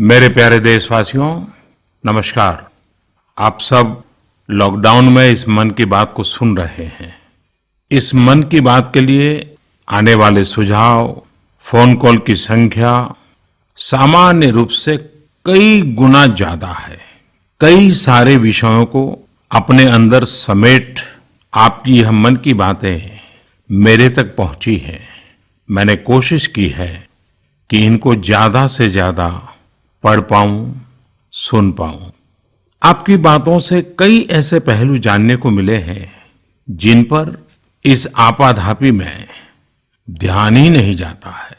मेरे प्यारे देशवासियों, नमस्कार। आप सब लॉकडाउन में इस मन की बात को सुन रहे हैं। इस मन की बात के लिए आने वाले सुझाव, फोन कॉल की संख्या सामान्य रूप से कई गुना ज्यादा है। कई सारे विषयों को अपने अंदर समेट आपकी यह मन की बातें मेरे तक पहुंची हैं। मैंने कोशिश की है कि इनको ज्यादा से ज्यादा पढ़ पाऊं, सुन पाऊं। आपकी बातों से कई ऐसे पहलू जानने को मिले हैं जिन पर इस आपाधापी में ध्यान ही नहीं जाता है।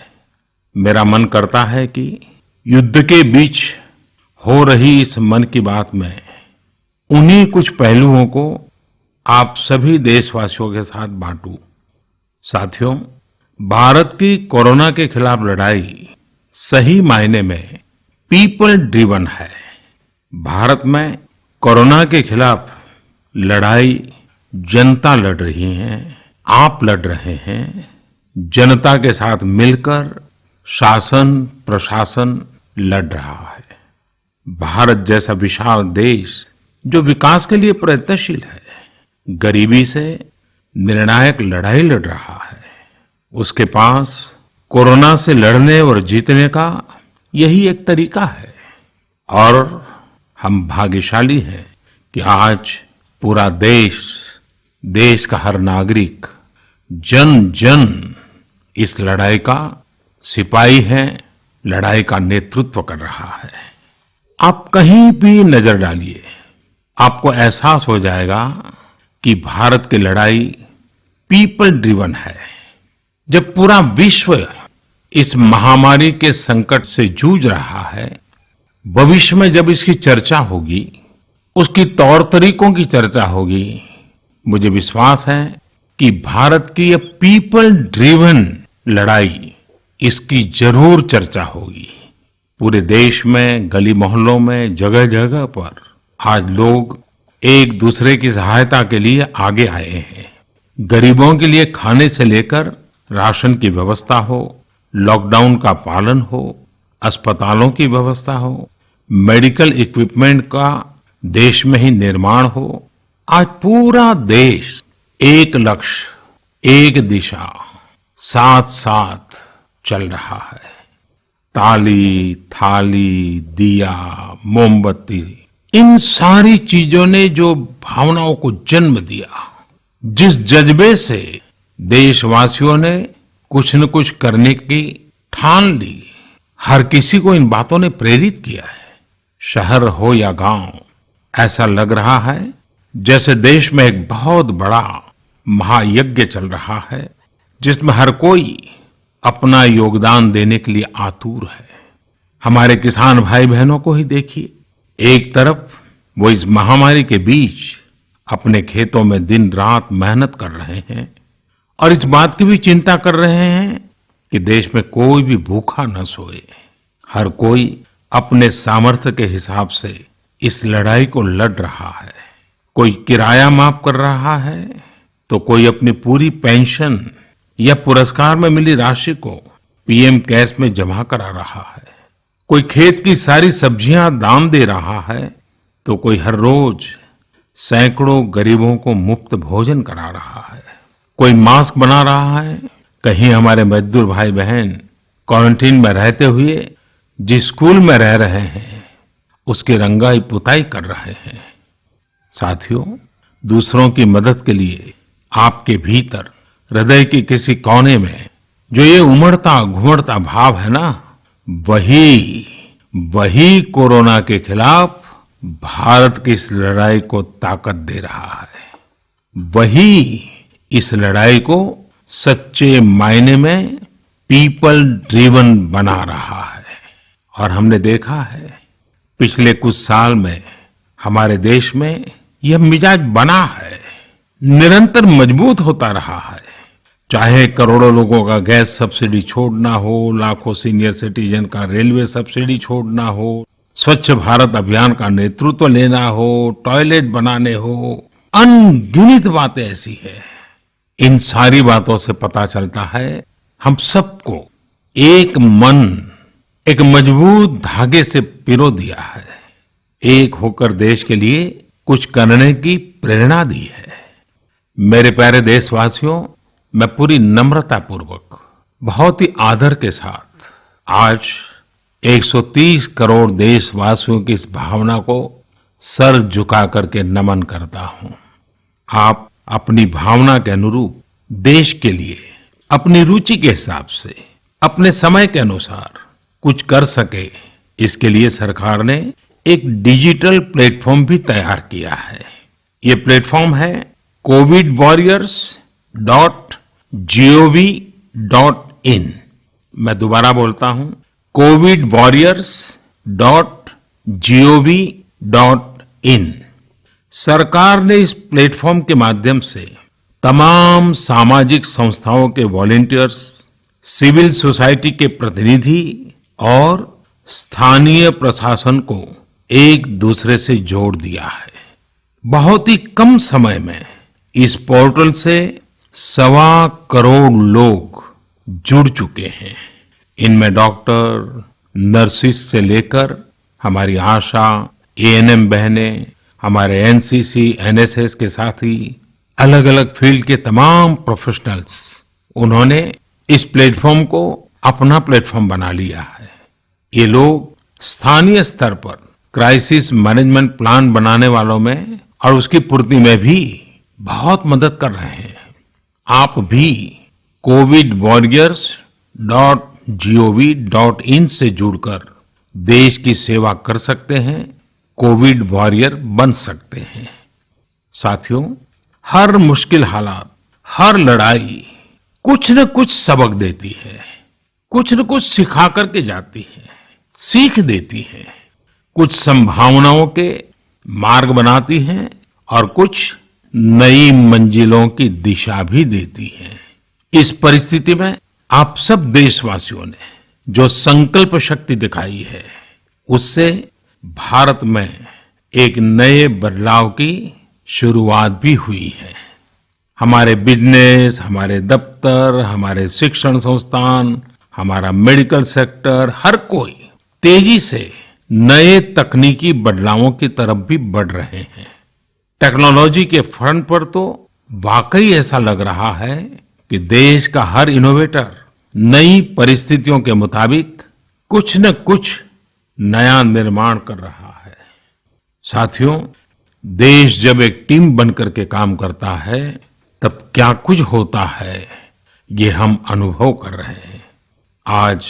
मेरा मन करता है कि युद्ध के बीच हो रही इस मन की बात में उन्हीं कुछ पहलुओं को आप सभी देशवासियों के साथ बांटूं। साथियों, भारत की कोरोना के खिलाफ लड़ाई सही मायने में पीपल ड्रिवन है। भारत में कोरोना के खिलाफ लड़ाई जनता लड़ रही है, आप लड़ रहे हैं। जनता के साथ मिलकर शासन प्रशासन लड़ रहा है। भारत जैसा विशाल देश जो विकास के लिए प्रयत्नशील है, गरीबी से निर्णायक लड़ाई लड़ रहा है। उसके पास कोरोना से लड़ने और जीतने का यही एक तरीका है। और हम भाग्यशाली हैं कि आज पूरा देश का हर नागरिक, जन जन इस लड़ाई का सिपाही है, लड़ाई का नेतृत्व कर रहा है। आप कहीं भी नजर डालिए, आपको एहसास हो जाएगा कि भारत की लड़ाई पीपल ड्रिवन है। जब पूरा विश्व इस महामारी के संकट से जूझ रहा है, भविष्य में जब इसकी चर्चा होगी, उसकी तौर तरीकों की चर्चा होगी, मुझे विश्वास है कि भारत की ये पीपल ड्रिवन लड़ाई, इसकी जरूर चर्चा होगी। पूरे देश में, गली मोहल्लों में, जगह जगह पर आज लोग एक दूसरे की सहायता के लिए आगे आए हैं। गरीबों के लिए खाने से लेकर राशन की व्यवस्था हो, लॉकडाउन का पालन हो, अस्पतालों की व्यवस्था हो, मेडिकल इक्विपमेंट का देश में ही निर्माण हो। आज पूरा देश एक लक्ष्य, एक दिशा, साथ साथ चल रहा है। ताली, थाली, दिया, मोमबत्ती, इन सारी चीजों ने जो भावनाओं को जन्म दिया, जिस जज्बे से देशवासियों ने कुछ न कुछ करने की ठान ली, हर किसी को इन बातों ने प्रेरित किया है। शहर हो या गांव, ऐसा लग रहा है जैसे देश में एक बहुत बड़ा महायज्ञ चल रहा है, जिसमें हर कोई अपना योगदान देने के लिए आतुर है। हमारे किसान भाई बहनों को ही देखिए, एक तरफ वो इस महामारी के बीच अपने खेतों में दिन रात मेहनत कर रहे हैं और इस बात की भी चिंता कर रहे हैं कि देश में कोई भी भूखा न सोए। हर कोई अपने सामर्थ्य के हिसाब से इस लड़ाई को लड़ रहा है। कोई किराया माफ कर रहा है, तो कोई अपनी पूरी पेंशन या पुरस्कार में मिली राशि को पीएम केयर्स में जमा करा रहा है। कोई खेत की सारी सब्जियां दान दे रहा है, तो कोई हर रोज सैकड़ों गरीबों को मुफ्त भोजन करा रहा है। कोई मास्क बना रहा है। कहीं हमारे मजदूर भाई बहन क्वारंटीन में रहते हुए जिस स्कूल में रह रहे हैं, उसकी रंगाई पुताई कर रहे हैं। साथियों, दूसरों की मदद के लिए आपके भीतर हृदय के किसी कोने में जो ये उमड़ता घुमड़ता भाव है ना, वही कोरोना के खिलाफ भारत की इस लड़ाई को ताकत दे रहा है। वही इस लड़ाई को सच्चे मायने में पीपल ड्रिवन बना रहा है। और हमने देखा है पिछले कुछ साल में हमारे देश में यह मिजाज बना है, निरंतर मजबूत होता रहा है। चाहे करोड़ों लोगों का गैस सब्सिडी छोड़ना हो, लाखों सीनियर सिटीजन का रेलवे सब्सिडी छोड़ना हो, स्वच्छ भारत अभियान का नेतृत्व लेना हो, टॉयलेट बनाने हो, अनगिनत बातें ऐसी है। इन सारी बातों से पता चलता है हम सबको एक मन, एक मजबूत धागे से पिरो दिया है, एक होकर देश के लिए कुछ करने की प्रेरणा दी है। मेरे प्यारे देशवासियों, मैं पूरी नम्रता पूर्वक, बहुत ही आदर के साथ आज 130 करोड़ देशवासियों की इस भावना को सर झुका करके नमन करता हूं। आप अपनी भावना के अनुरूप देश के लिए अपनी रुचि के हिसाब से, अपने समय के अनुसार कुछ कर सके, इसके लिए सरकार ने एक डिजिटल प्लेटफॉर्म भी तैयार किया है। ये प्लेटफॉर्म है covidwarriors.gov.in। मैं दोबारा बोलता हूं, covidwarriors.gov.in। सरकार ने इस प्लेटफॉर्म के माध्यम से तमाम सामाजिक संस्थाओं के वॉलंटियर्स, सिविल सोसाइटी के प्रतिनिधि और स्थानीय प्रशासन को एक दूसरे से जोड़ दिया है। बहुत ही कम समय में इस पोर्टल से 1.25 करोड़ लोग जुड़ चुके हैं। इनमें डॉक्टर, नर्सिस से लेकर हमारी आशा, एएनएम बहनें, हमारे एनसीसी, एनएसएस के साथी, अलग अलग फील्ड के तमाम प्रोफेशनल्स, उन्होंने इस प्लेटफॉर्म को अपना प्लेटफॉर्म बना लिया है। ये लोग स्थानीय स्तर पर क्राइसिस मैनेजमेंट प्लान बनाने वालों में और उसकी पूर्ति में भी बहुत मदद कर रहे हैं। आप भी covidwarriors.gov.in से जुड़कर देश की सेवा कर सकते हैं, कोविड वॉरियर बन सकते हैं। साथियों, हर मुश्किल हालात, हर लड़ाई कुछ न कुछ सबक देती है, कुछ न कुछ सिखा करके जाती है, सीख देती है, कुछ संभावनाओं के मार्ग बनाती है और कुछ नई मंजिलों की दिशा भी देती है। इस परिस्थिति में आप सब देशवासियों ने जो संकल्प शक्ति दिखाई है, उससे भारत में एक नए बदलाव की शुरुआत भी हुई है। हमारे बिजनेस, हमारे दफ्तर, हमारे शिक्षण संस्थान, हमारा मेडिकल सेक्टर, हर कोई तेजी से नए तकनीकी बदलावों की तरफ भी बढ़ रहे हैं। टेक्नोलॉजी के फ्रंट पर तो वाकई ऐसा लग रहा है कि देश का हर इनोवेटर नई परिस्थितियों के मुताबिक कुछ न कुछ नया निर्माण कर रहा है। साथियों, देश जब एक टीम बनकर के काम करता है, तब क्या कुछ होता है, ये हम अनुभव कर रहे हैं। आज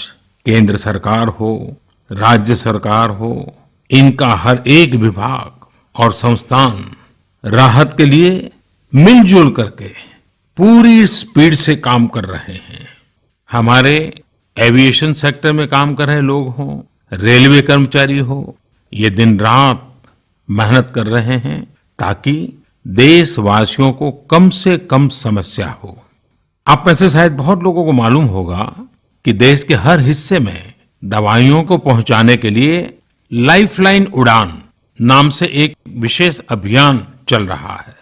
केंद्र सरकार हो, राज्य सरकार हो, इनका हर एक विभाग और संस्थान राहत के लिए मिलजुल करके पूरी स्पीड से काम कर रहे हैं। हमारे एविएशन सेक्टर में काम कर रहे लोग हों, रेलवे कर्मचारी हो, ये दिन रात मेहनत कर रहे हैं ताकि देशवासियों को कम से कम समस्या हो। आप में से शायद बहुत लोगों को मालूम होगा कि देश के हर हिस्से में दवाइयों को पहुंचाने के लिए लाइफलाइन उड़ान नाम से एक विशेष अभियान चल रहा है।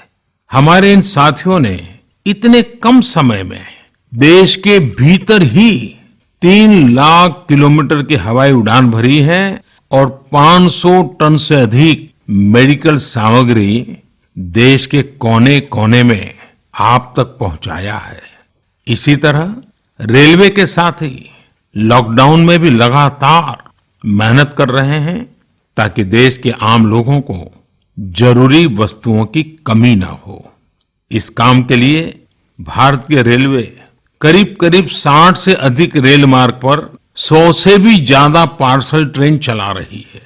हमारे इन साथियों ने इतने कम समय में देश के भीतर ही 3 लाख किलोमीटर की हवाई उड़ान भरी है और 500 टन से अधिक मेडिकल सामग्री देश के कोने कोने में आप तक पहुंचाया है। इसी तरह रेलवे के साथ ही लॉकडाउन में भी लगातार मेहनत कर रहे हैं ताकि देश के आम लोगों को जरूरी वस्तुओं की कमी ना हो। इस काम के लिए भारत के रेलवे करीब करीब 60 से अधिक रेल मार्ग पर 100 से भी ज्यादा पार्सल ट्रेन चला रही है।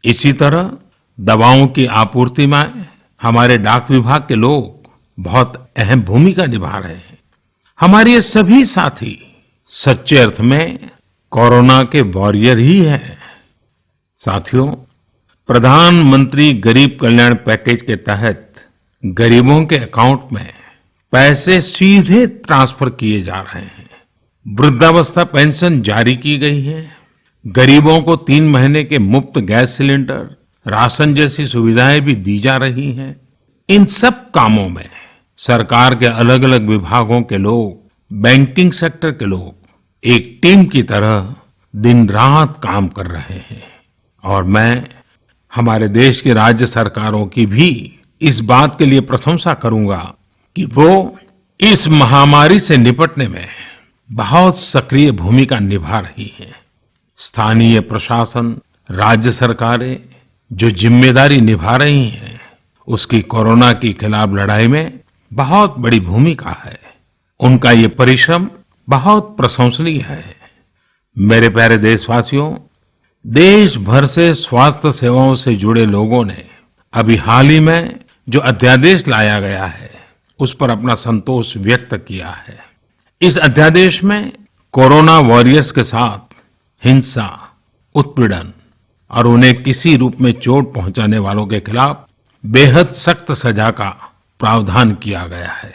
इसी तरह दवाओं की आपूर्ति में हमारे डाक विभाग के लोग बहुत अहम भूमिका निभा रहे हैं। हमारे ये सभी साथी सच्चे अर्थ में कोरोना के वॉरियर ही हैं। साथियों, प्रधानमंत्री गरीब कल्याण पैकेज के तहत गरीबों के अकाउंट में पैसे सीधे ट्रांसफर किए जा रहे हैं। वृद्धावस्था पेंशन जारी की गई है। गरीबों को 3 महीने के मुफ्त गैस सिलेंडर, राशन जैसी सुविधाएं भी दी जा रही हैं। इन सब कामों में सरकार के अलग अलग विभागों के लोग, बैंकिंग सेक्टर के लोग एक टीम की तरह दिन रात काम कर रहे हैं। और मैं हमारे देश की राज्य सरकारों की भी इस बात के लिए प्रशंसा करूंगा कि वो इस महामारी से निपटने में बहुत सक्रिय भूमिका निभा रही है। स्थानीय प्रशासन, राज्य सरकारें जो जिम्मेदारी निभा रही हैं, उसकी कोरोना के खिलाफ लड़ाई में बहुत बड़ी भूमिका है। उनका ये परिश्रम बहुत प्रशंसनीय है। मेरे प्यारे देशवासियों, देश भर से स्वास्थ्य सेवाओं से जुड़े लोगों ने अभी हाल ही में जो अध्यादेश लाया गया है, उस पर अपना संतोष व्यक्त किया है। इस अध्यादेश में कोरोना वॉरियर्स के साथ हिंसा, उत्पीड़न और उन्हें किसी रूप में चोट पहुंचाने वालों के खिलाफ बेहद सख्त सजा का प्रावधान किया गया है।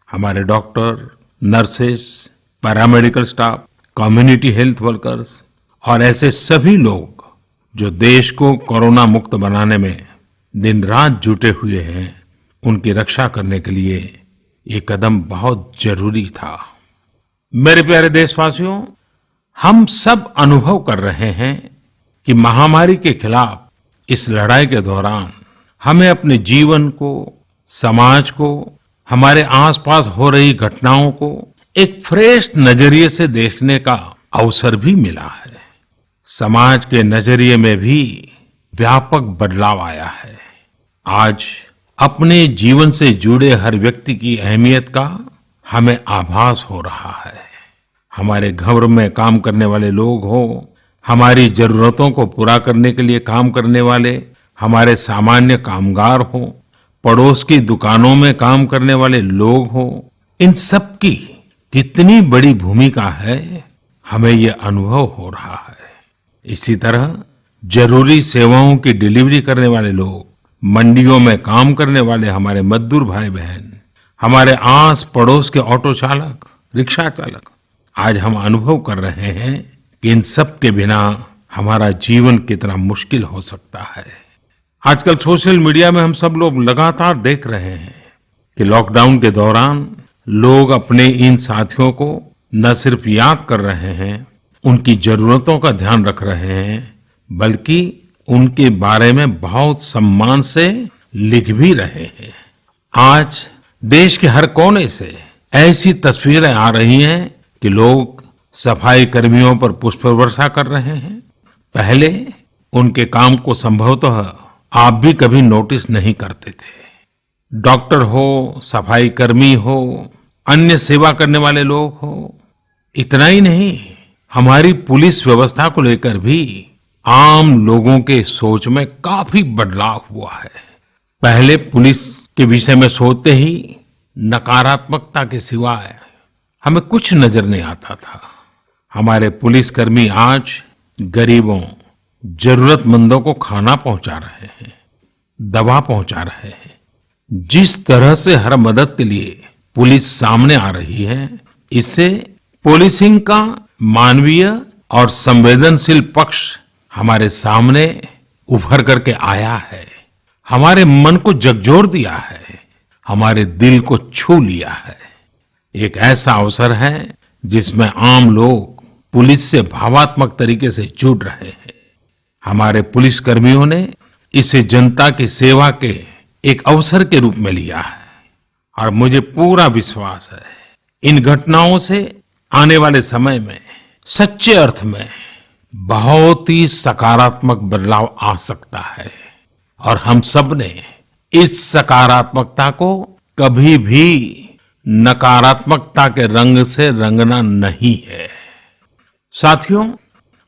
हमारे doctor, nurses, paramedical staff, community health workers और ऐसे सभी लोग जो देश को कोरोना मुक्त बनाने में दिन रात जुटे हुए हैं, उनकी रक्षा करने के लिए ये कदम बहुत जरूरी था। मेरे प्यारे देशवासियों, हम सब अनुभव कर रहे हैं कि महामारी के खिलाफ इस लड़ाई के दौरान हमें अपने जीवन को, समाज को, हमारे आसपास हो रही घटनाओं को एक फ्रेश नजरिए से देखने का अवसर भी मिला है। समाज के नजरिए में भी व्यापक बदलाव आया है। आज अपने जीवन से जुड़े हर व्यक्ति की अहमियत का हमें आभास हो रहा है। हमारे घर में काम करने वाले लोग हो, हमारी जरूरतों को पूरा करने के लिए काम करने वाले हमारे सामान्य कामगार हो, पड़ोस की दुकानों में काम करने वाले लोग हो, इन सब की कितनी बड़ी भूमिका है, हमें ये अनुभव हो रहा है। इसी तरह जरूरी सेवाओं की डिलीवरी करने वाले लोग, मंडियों में काम करने वाले हमारे मजदूर भाई बहन, हमारे आस पड़ोस के ऑटो चालक, रिक्शा चालक, आज हम अनुभव कर रहे हैं कि इन सब के बिना हमारा जीवन कितना मुश्किल हो सकता है। आजकल सोशल मीडिया में हम सब लोग लगातार देख रहे हैं कि लॉकडाउन के दौरान लोग अपने इन साथियों को न सिर्फ याद कर रहे हैं, उनकी जरूरतों का ध्यान रख रहे हैं, बल्कि उनके बारे में बहुत सम्मान से लिख भी रहे हैं। आज देश के हर कोने से ऐसी तस्वीरें आ रही हैं कि लोग सफाई कर्मियों पर पुष्प वर्षा कर रहे हैं। पहले उनके काम को संभवतः आप भी कभी नोटिस नहीं करते थे। डॉक्टर हो, सफाई कर्मी हो, अन्य सेवा करने वाले लोग हो, इतना ही नहीं, हमारी पुलिस व्यवस्था को लेकर भी आम लोगों के सोच में काफी बदलाव हुआ है। पहले पुलिस के विषय में सोचते ही नकारात्मकता के सिवाय हमें कुछ नजर नहीं आता था। हमारे पुलिसकर्मी आज गरीबों, जरूरतमंदों को खाना पहुंचा रहे हैं, दवा पहुंचा रहे हैं। जिस तरह से हर मदद के लिए पुलिस सामने आ रही है, इससे पुलिसिंग का मानवीय और संवेदनशील पक्ष हमारे सामने उभर करके आया है, हमारे मन को झकझोर दिया है, हमारे दिल को छू लिया है। एक ऐसा अवसर है जिसमें आम लोग पुलिस से भावात्मक तरीके से जुड़ रहे हैं। हमारे पुलिस कर्मियों ने इसे जनता की सेवा के एक अवसर के रूप में लिया है और मुझे पूरा विश्वास है इन घटनाओं से आने वाले समय में सच्चे अर्थ में बहुत ही सकारात्मक बदलाव आ सकता है और हम सब ने इस सकारात्मकता को कभी भी नकारात्मकता के रंग से रंगना नहीं है। साथियों,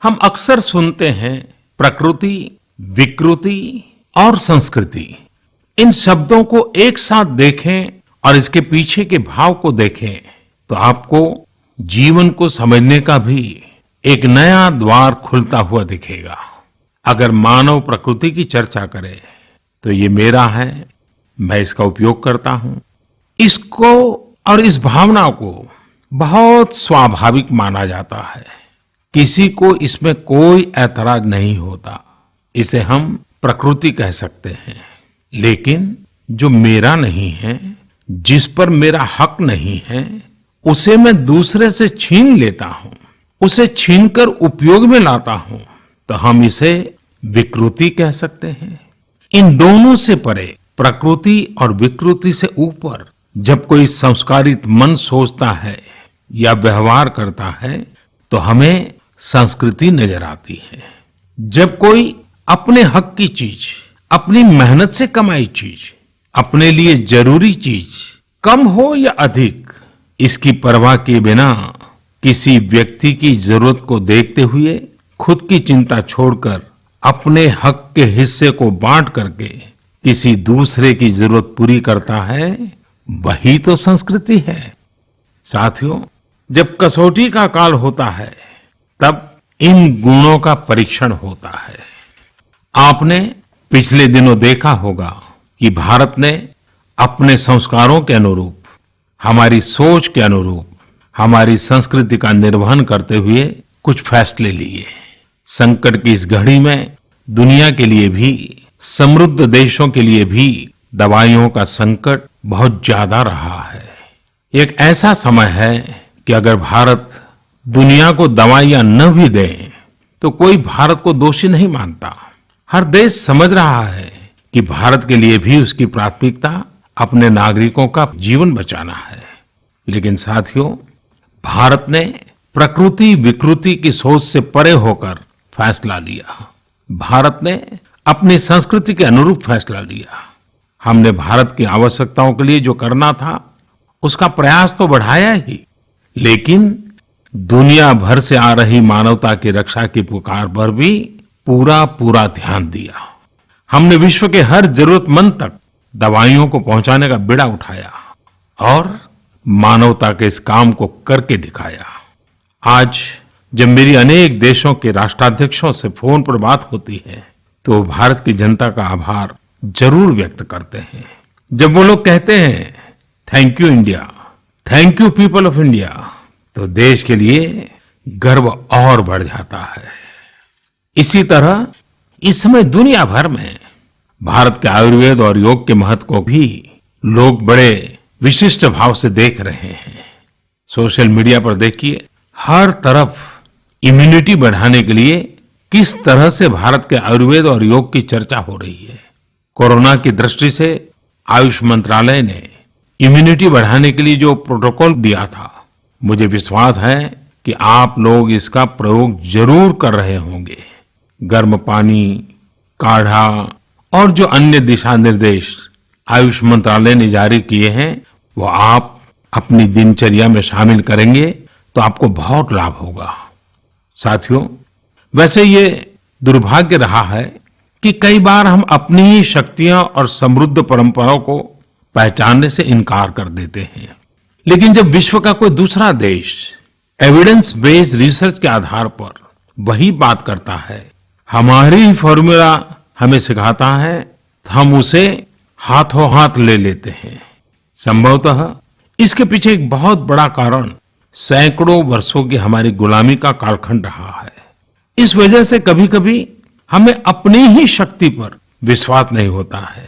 हम अक्सर सुनते हैं प्रकृति, विकृति और संस्कृति। इन शब्दों को एक साथ देखें और इसके पीछे के भाव को देखें तो आपको जीवन को समझने का भी एक नया द्वार खुलता हुआ दिखेगा। अगर मानव प्रकृति की चर्चा करें तो ये मेरा है, मैं इसका उपयोग करता हूं। इसको और इस भावना को बहुत स्वाभाविक माना जाता है, किसी को इसमें कोई ऐतराज नहीं होता। इसे हम प्रकृति कह सकते हैं। लेकिन जो मेरा नहीं है, जिस पर मेरा हक नहीं है, उसे मैं दूसरे से छीन लेता हूं, उसे छीनकर उपयोग में लाता हूं, तो हम इसे विकृति कह सकते हैं। इन दोनों से परे, प्रकृति और विकृति से ऊपर जब कोई संस्कारित मन सोचता है या व्यवहार करता है तो हमें संस्कृति नजर आती है। जब कोई अपने हक की चीज, अपनी मेहनत से कमाई चीज, अपने लिए जरूरी चीज कम हो या अधिक, इसकी परवाह किए बिना किसी व्यक्ति की जरूरत को देखते हुए खुद की चिंता छोड़कर अपने हक के हिस्से को बांट करके किसी दूसरे की जरूरत पूरी करता है, वही तो संस्कृति है। साथियों, जब कसौटी का काल होता है तब इन गुणों का परीक्षण होता है। आपने पिछले दिनों देखा होगा कि भारत ने अपने संस्कारों के अनुरूप, हमारी सोच के अनुरूप, हमारी संस्कृति का निर्वहन करते हुए कुछ फैसले लिए। संकट की इस घड़ी में दुनिया के लिए भी, समृद्ध देशों के लिए भी दवाइयों का संकट बहुत ज्यादा रहा है। एक ऐसा समय है कि अगर भारत दुनिया को दवाइयां न भी दे तो कोई भारत को दोषी नहीं मानता। हर देश समझ रहा है कि भारत के लिए भी उसकी प्राथमिकता अपने नागरिकों का जीवन बचाना है। लेकिन साथियों, भारत ने प्रकृति विकृति की सोच से परे होकर फैसला लिया। भारत ने अपनी संस्कृति के अनुरूप फैसला लिया। हमने भारत की आवश्यकताओं के लिए जो करना था उसका प्रयास तो बढ़ाया ही, लेकिन दुनिया भर से आ रही मानवता की रक्षा की पुकार पर भी पूरा ध्यान दिया। हमने विश्व के हर जरूरतमंद तक दवाइयों को पहुंचाने का बीड़ा उठाया और मानवता के इस काम को करके दिखाया। आज जब मेरी अनेक देशों के राष्ट्राध्यक्षों से फोन पर बात होती है तो वो भारत की जनता का आभार जरूर व्यक्त करते हैं। जब वो लोग कहते हैं thank you India, thank you people of India, तो देश के लिए गर्व और बढ़ जाता है। इसी तरह इस समय दुनिया भर में भारत के आयुर्वेद और योग के महत्व को भी लोग बड़े विशिष्ट भाव से देख रहे हैं। सोशल मीडिया पर देखिए, हर तरफ इम्यूनिटी बढ़ाने के लिए किस तरह से भारत के आयुर्वेद और योग की चर्चा हो रही है। कोरोना की दृष्टि से आयुष मंत्रालय ने इम्यूनिटी बढ़ाने के लिए जो प्रोटोकॉल दिया था, मुझे विश्वास है कि आप लोग इसका प्रयोग जरूर कर रहे होंगे। गर्म पानी, काढ़ा और जो अन्य दिशा निर्देश आयुष मंत्रालय ने जारी किए हैं वो आप अपनी दिनचर्या में शामिल करेंगे तो आपको बहुत लाभ होगा। साथियों, वैसे ये दुर्भाग्य रहा है कि कई बार हम अपनी ही शक्तियां और समृद्ध परंपराओं को पहचानने से इनकार कर देते हैं। लेकिन जब विश्व का कोई दूसरा देश एविडेंस बेस्ड रिसर्च के आधार पर वही बात करता है, हमारी फॉर्मूला हमें सिखाता है, तो हम उसे हाथों हाथ ले लेते हैं। संभवतः इसके पीछे एक बहुत बड़ा कारण सैकड़ों वर्षों की हमारी गुलामी का कालखंड रहा है। इस वजह से कभी कभी हमें अपनी ही शक्ति पर विश्वास नहीं होता है,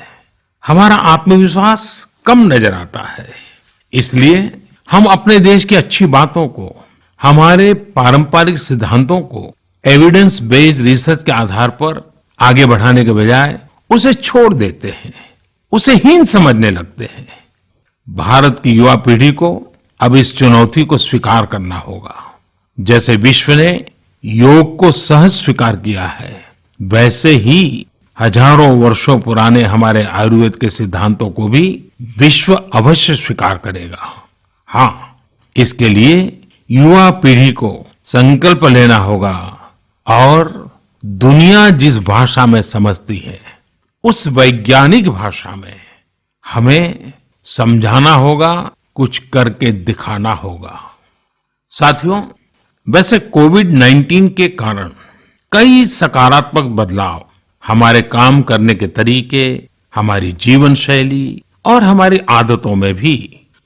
हमारा आत्मविश्वास कम नजर आता है। इसलिए हम अपने देश की अच्छी बातों को, हमारे पारंपरिक सिद्धांतों को एविडेंस बेस्ड रिसर्च के आधार पर आगे बढ़ाने के बजाय उसे छोड़ देते हैं, उसे हीन समझने लगते हैं। भारत की युवा पीढ़ी को अब इस चुनौती को स्वीकार करना होगा। जैसे विश्व ने योग को सहज स्वीकार किया है, वैसे ही हजारों वर्षों पुराने हमारे आयुर्वेद के सिद्धांतों को भी विश्व अवश्य स्वीकार करेगा। हाँ, इसके लिए युवा पीढ़ी को संकल्प लेना होगा और दुनिया जिस भाषा में समझती है उस वैज्ञानिक भाषा में हमें समझाना होगा, कुछ करके दिखाना होगा। साथियों, वैसे कोविड-19 के कारण कई सकारात्मक बदलाव हमारे काम करने के तरीके, हमारी जीवन शैली और हमारी आदतों में भी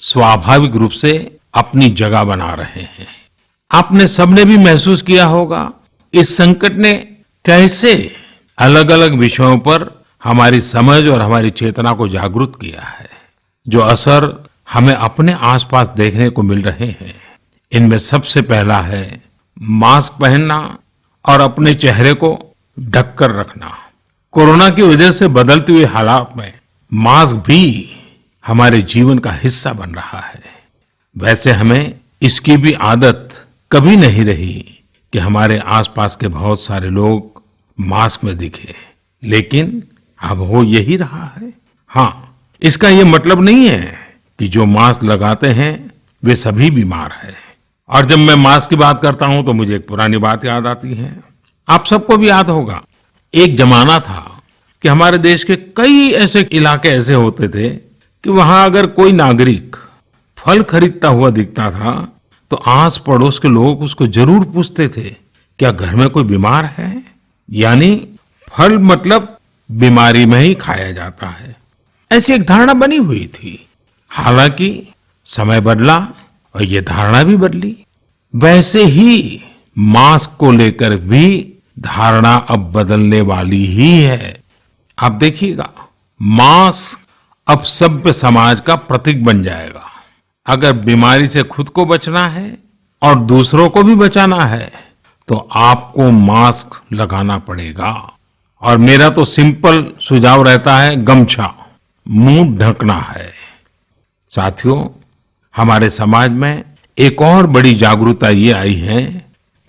स्वाभाविक रूप से अपनी जगह बना रहे हैं। आपने सबने भी महसूस किया होगा इस संकट ने कैसे अलग अलग विषयों पर हमारी समझ और हमारी चेतना को जागरूक किया है। जो असर हमें अपने आसपास देखने को मिल रहे हैं, इनमें सबसे पहला है मास्क पहनना और अपने चेहरे को ढककर रखना। कोरोना की वजह से बदलते हुए हालात में मास्क भी हमारे जीवन का हिस्सा बन रहा है। वैसे हमें इसकी भी आदत कभी नहीं रही कि हमारे आसपास के बहुत सारे लोग मास्क में दिखे, लेकिन अब हो यही रहा है। हाँ, इसका ये मतलब नहीं है कि जो मास्क लगाते हैं वे सभी बीमार हैं। और जब मैं मास्क की बात करता हूं तो मुझे एक पुरानी बात याद आती है। आप सबको भी याद होगा, एक जमाना था कि हमारे देश के कई ऐसे इलाके ऐसे होते थे कि वहां अगर कोई नागरिक फल खरीदता हुआ दिखता था तो आस पड़ोस के लोग उसको जरूर पूछते थे, क्या घर में कोई बीमार है? यानी फल मतलब बीमारी में ही खाया जाता है, ऐसी एक धारणा बनी हुई थी। हालांकि समय बदला और ये धारणा भी बदली। वैसे ही मास्क को लेकर भी धारणा अब बदलने वाली ही है। आप देखिएगा, मास्क अब सभ्य समाज का प्रतीक बन जाएगा। अगर बीमारी से खुद को बचना है और दूसरों को भी बचाना है तो आपको मास्क लगाना पड़ेगा। और मेरा तो सिंपल सुझाव रहता है, गमछा मुंह ढकना है। साथियों, हमारे समाज में एक और बड़ी जागरूकता ये आई है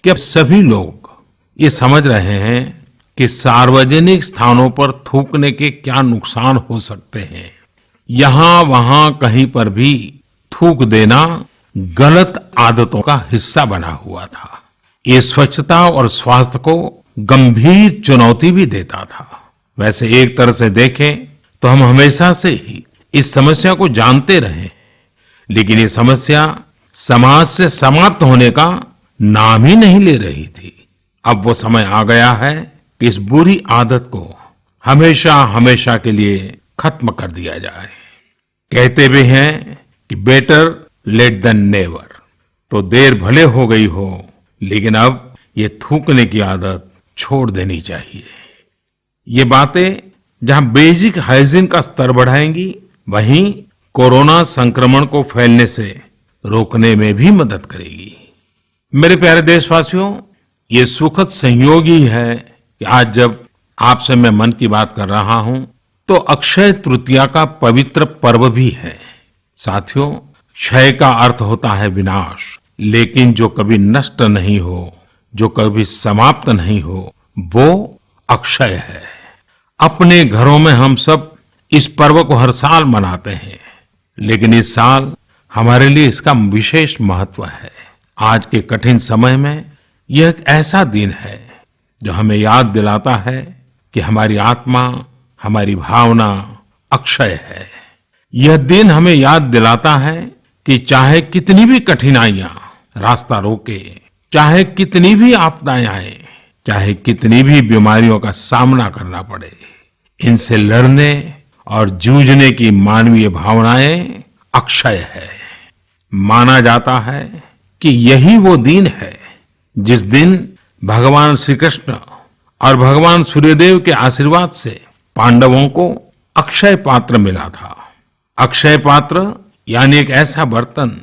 कि अब सभी लोग ये समझ रहे हैं कि सार्वजनिक स्थानों पर थूकने के क्या नुकसान हो सकते हैं। यहां वहां कहीं पर भी थूक देना गलत आदतों का हिस्सा बना हुआ था। ये स्वच्छता और स्वास्थ्य को गंभीर चुनौती भी देता था। वैसे एक तरह से देखें तो हम हमेशा से ही इस समस्या को जानते रहे, लेकिन ये समस्या समाज से समाप्त होने का नाम ही नहीं ले रही थी। अब वो समय आ गया है कि इस बुरी आदत को हमेशा हमेशा के लिए खत्म कर दिया जाए। कहते भी हैं कि बेटर लेट देन नेवर। तो देर भले हो गई हो, लेकिन अब ये थूकने की आदत छोड़ देनी चाहिए। ये बातें जहां बेसिक हाइजीन का स्तर बढ़ाएंगी, वहीं कोरोना संक्रमण को फैलने से रोकने में भी मदद करेगी। मेरे प्यारे देशवासियों, ये सुखद संयोग ही है कि आज जब आपसे मैं मन की बात कर रहा हूं तो अक्षय तृतीया का पवित्र पर्व भी है। साथियों, क्षय का अर्थ होता है विनाश, लेकिन जो कभी नष्ट नहीं हो, जो कभी समाप्त नहीं हो, वो अक्षय है। अपने घरों में हम सब इस पर्व को हर साल मनाते हैं, लेकिन इस साल हमारे लिए इसका विशेष महत्व है। आज के कठिन समय में यह एक ऐसा दिन है जो हमें याद दिलाता है कि हमारी आत्मा, हमारी भावना अक्षय है। यह दिन हमें याद दिलाता है कि चाहे कितनी भी कठिनाइयां रास्ता रोके, चाहे कितनी भी आपदाएं आए, चाहे कितनी भी बीमारियों का सामना करना पड़े, इनसे लड़ने और जूझने की मानवीय भावनाएं अक्षय है। माना जाता है कि यही वो दिन है जिस दिन भगवान श्री कृष्ण और भगवान सूर्यदेव के आशीर्वाद से पांडवों को अक्षय पात्र मिला था। अक्षय पात्र यानी एक ऐसा बर्तन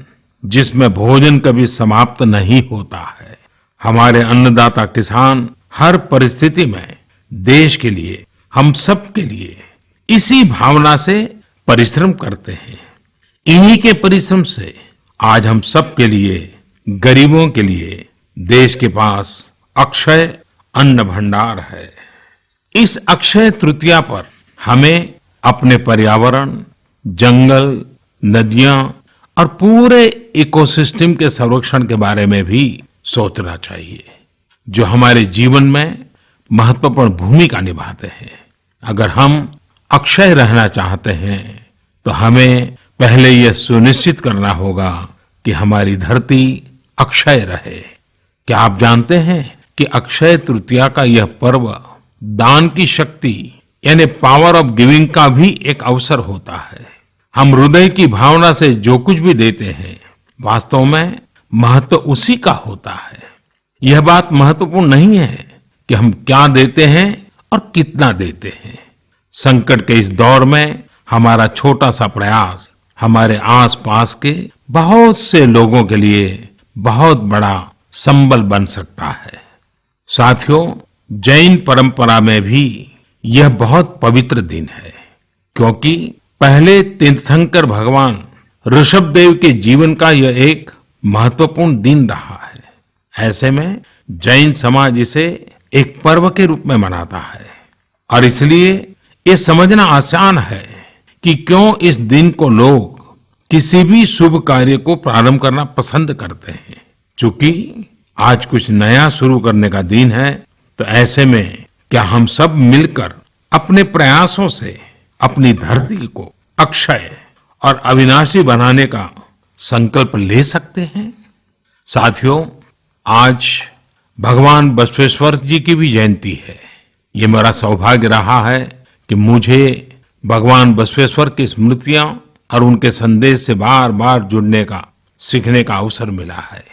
जिसमें भोजन कभी समाप्त नहीं होता है। हमारे अन्नदाता किसान हर परिस्थिति में देश के लिए, हम सब के लिए इसी भावना से परिश्रम करते हैं। इन्हीं के परिश्रम से आज हम सब के लिए, गरीबों के लिए देश के पास अक्षय अन्न भंडार है। इस अक्षय तृतीया पर हमें अपने पर्यावरण, जंगल, नदियां और पूरे इकोसिस्टम के संरक्षण के बारे में भी सोचना चाहिए, जो हमारे जीवन में महत्वपूर्ण भूमिका निभाते हैं। अगर हम अक्षय रहना चाहते हैं तो हमें पहले यह सुनिश्चित करना होगा कि हमारी धरती अक्षय रहे। क्या आप जानते हैं कि अक्षय तृतीया का यह पर्व दान की शक्ति यानी पावर ऑफ गिविंग का भी एक अवसर होता है। हम हृदय की भावना से जो कुछ भी देते हैं, वास्तव में महत्व उसी का होता है। यह बात महत्वपूर्ण नहीं है कि हम क्या देते हैं और कितना देते हैं। संकट के इस दौर में हमारा छोटा सा प्रयास हमारे आसपास के बहुत से लोगों के लिए बहुत बड़ा संबल बन सकता है। साथियों, जैन परंपरा में भी यह बहुत पवित्र दिन है, क्योंकि पहले तीर्थंकर भगवान ऋषभदेव के जीवन का यह एक महत्वपूर्ण दिन रहा है। ऐसे में जैन समाज इसे एक पर्व के रूप में मनाता है और इसलिए ये समझना आसान है कि क्यों इस दिन को लोग किसी भी शुभ कार्य को प्रारंभ करना पसंद करते हैं। चूंकि आज कुछ नया शुरू करने का दिन है, तो ऐसे में क्या हम सब मिलकर अपने प्रयासों से अपनी धरती को अक्षय और अविनाशी बनाने का संकल्प ले सकते हैं। साथियों, आज भगवान बसवेश्वर जी की भी जयंती है। ये मेरा सौभाग्य रहा है कि मुझे भगवान बसवेश्वर की स्मृतियां और उनके संदेश से बार बार जुड़ने का, सीखने का अवसर मिला है।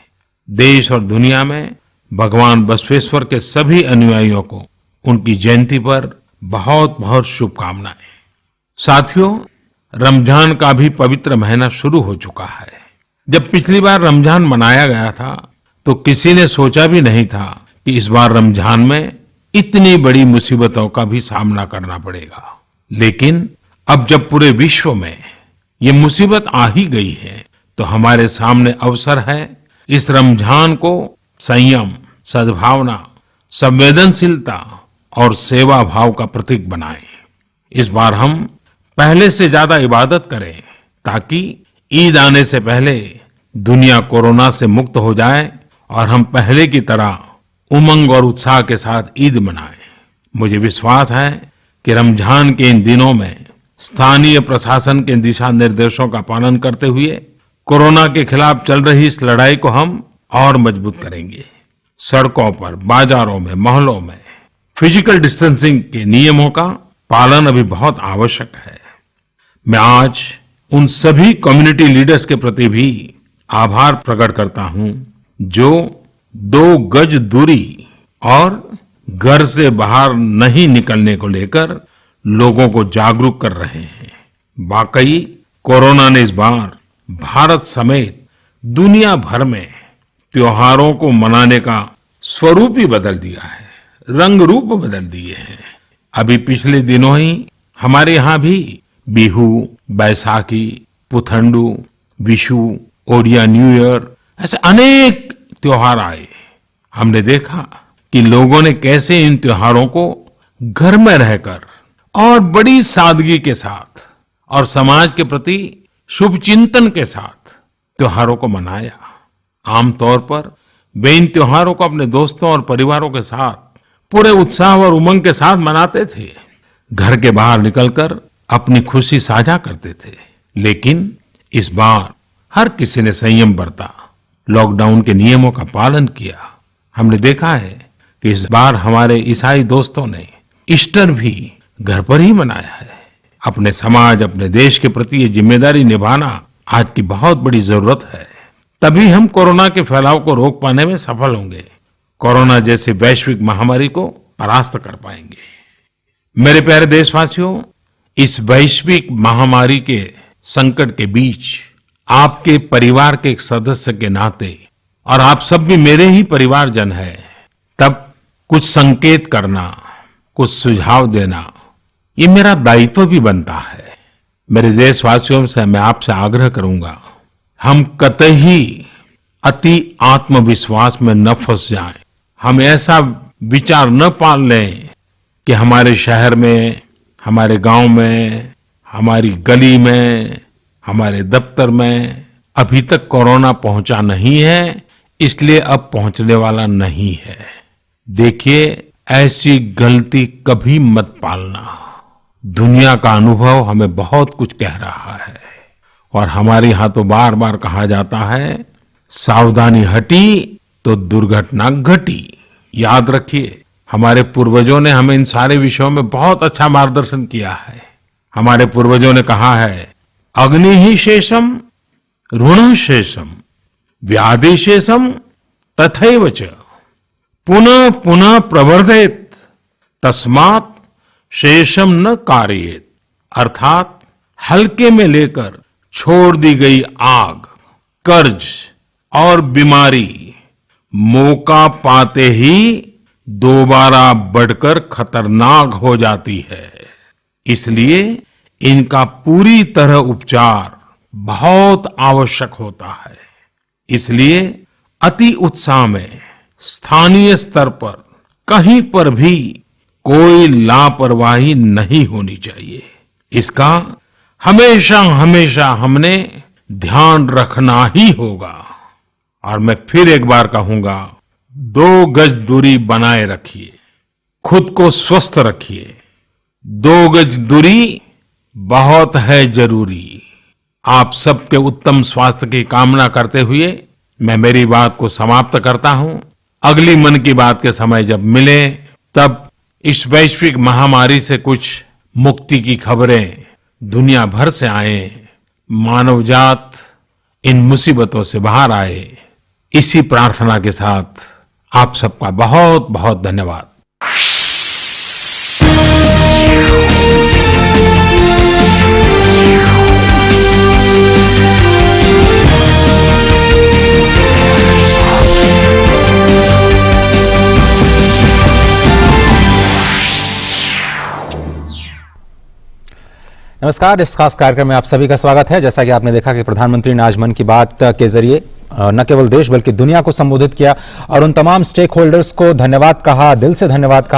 देश और दुनिया में भगवान बसवेश्वर के सभी अनुयायियों को उनकी जयंती पर बहुत बहुत शुभकामनाएं। साथियों, रमजान का भी पवित्र महीना शुरू हो चुका है। जब पिछली बार रमजान मनाया गया था तो किसी ने सोचा भी नहीं था कि इस बार रमजान में इतनी बड़ी मुसीबतों का भी सामना करना पड़ेगा। लेकिन अब जब पूरे विश्व में ये मुसीबत आ ही गई है, तो हमारे सामने अवसर है इस रमजान को संयम, सद्भावना, संवेदनशीलता और सेवा भाव का प्रतीक बनाएं। इस बार हम पहले से ज्यादा इबादत करें ताकि ईद आने से पहले दुनिया कोरोना से मुक्त हो जाए और हम पहले की तरह उमंग और उत्साह के साथ ईद मनाएं। मुझे विश्वास है कि रमजान के इन दिनों में स्थानीय प्रशासन के दिशा निर्देशों का पालन करते हुए कोरोना के खिलाफ चल रही इस लड़ाई को हम और मजबूत करेंगे। सड़कों पर, बाजारों में, मोहल्लों में फिजिकल डिस्टेंसिंग के नियमों का पालन अभी बहुत आवश्यक है। मैं आज उन सभी कम्युनिटी लीडर्स के प्रति भी आभार प्रकट करता हूं जो 2 गज दूरी और घर से बाहर नहीं निकलने को लेकर लोगों को जागरूक कर रहे हैं। वाकई कोरोना ने इस बार भारत समेत दुनिया भर में त्योहारों को मनाने का स्वरूप ही बदल दिया है, रंग रूप बदल दिए हैं। अभी पिछले दिनों ही हमारे यहाँ भी बिहू, बैसाखी, पुथंडू, विशु, ओडिया न्यू ईयर ऐसे अनेक त्योहार आए। हमने देखा कि लोगों ने कैसे इन त्योहारों को घर में रहकर और बड़ी सादगी के साथ और समाज के प्रति शुभ चिंतन के साथ त्योहारों को मनाया। आमतौर पर वे इन त्योहारों को अपने दोस्तों और परिवारों के साथ पूरे उत्साह और उमंग के साथ मनाते थे, घर के बाहर निकलकर अपनी खुशी साझा करते थे। लेकिन इस बार हर किसी ने संयम बरता, लॉकडाउन के नियमों का पालन किया। हमने देखा है कि इस बार हमारे ईसाई दोस्तों ने ईस्टर भी घर पर ही मनाया है। अपने समाज, अपने देश के प्रति ये जिम्मेदारी निभाना आज की बहुत बड़ी जरूरत है। तभी हम कोरोना के फैलाव को रोक पाने में सफल होंगे, कोरोना जैसी वैश्विक महामारी को परास्त कर पाएंगे। मेरे प्यारे देशवासियों, इस वैश्विक महामारी के संकट के बीच आपके परिवार के एक सदस्य के नाते, और आप सब भी मेरे ही परिवारजन हैं, तब कुछ संकेत करना, कुछ सुझाव देना, ये मेरा दायित्व भी बनता है। मेरे देशवासियों से मैं आपसे आग्रह करूंगा, हम कतई अति आत्मविश्वास में न फंस जाएं। हम ऐसा विचार न पाल लें कि हमारे शहर में, हमारे गांव में, हमारी गली में, हमारे दफ्तर में अभी तक कोरोना पहुंचा नहीं है, इसलिए अब पहुंचने वाला नहीं है। देखिए, ऐसी गलती कभी मत पालना। दुनिया का अनुभव हमें बहुत कुछ कह रहा है और हमारे यहाँ तो बार बार कहा जाता है, सावधानी हटी तो दुर्घटना घटी। याद रखिए, हमारे पूर्वजों ने हमें इन सारे विषयों में बहुत अच्छा मार्गदर्शन किया है। हमारे पूर्वजों ने कहा है, अग्नि ही शेषम ऋण शेषम व्याधि शेषम तथैव च पुनः पुनः प्रवर्धेत तस्मात् शेषम न कार्येत। अर्थात हल्के में लेकर छोड़ दी गई आग, कर्ज और बीमारी मौका पाते ही दोबारा बढ़कर खतरनाक हो जाती है। इसलिए इनका पूरी तरह उपचार बहुत आवश्यक होता है। इसलिए अति उत्साह में स्थानीय स्तर पर कहीं पर भी कोई लापरवाही नहीं होनी चाहिए। इसका हमेशा हमेशा हमने ध्यान रखना ही होगा। और मैं फिर एक बार कहूंगा, 2 गज दूरी बनाए रखिए, खुद को स्वस्थ रखिए। 2 गज दूरी बहुत है जरूरी। आप सबके उत्तम स्वास्थ्य की कामना करते हुए मैं मेरी बात को समाप्त करता हूं। अगली मन की बात के समय जब मिले तब इस वैश्विक महामारी से कुछ मुक्ति की खबरें दुनिया भर से आए, मानव जात इन मुसीबतों से बाहर आए, इसी प्रार्थना के साथ आप सबका बहुत बहुत धन्यवाद। नमस्कार, इस खास कार्यक्रम में आप सभी का स्वागत है। जैसा कि आपने देखा कि प्रधानमंत्री ने आज मन की बात के जरिए न केवल देश बल्कि दुनिया को संबोधित किया और उन तमाम स्टेक होल्डर्स को धन्यवाद कहा, दिल से धन्यवाद कहा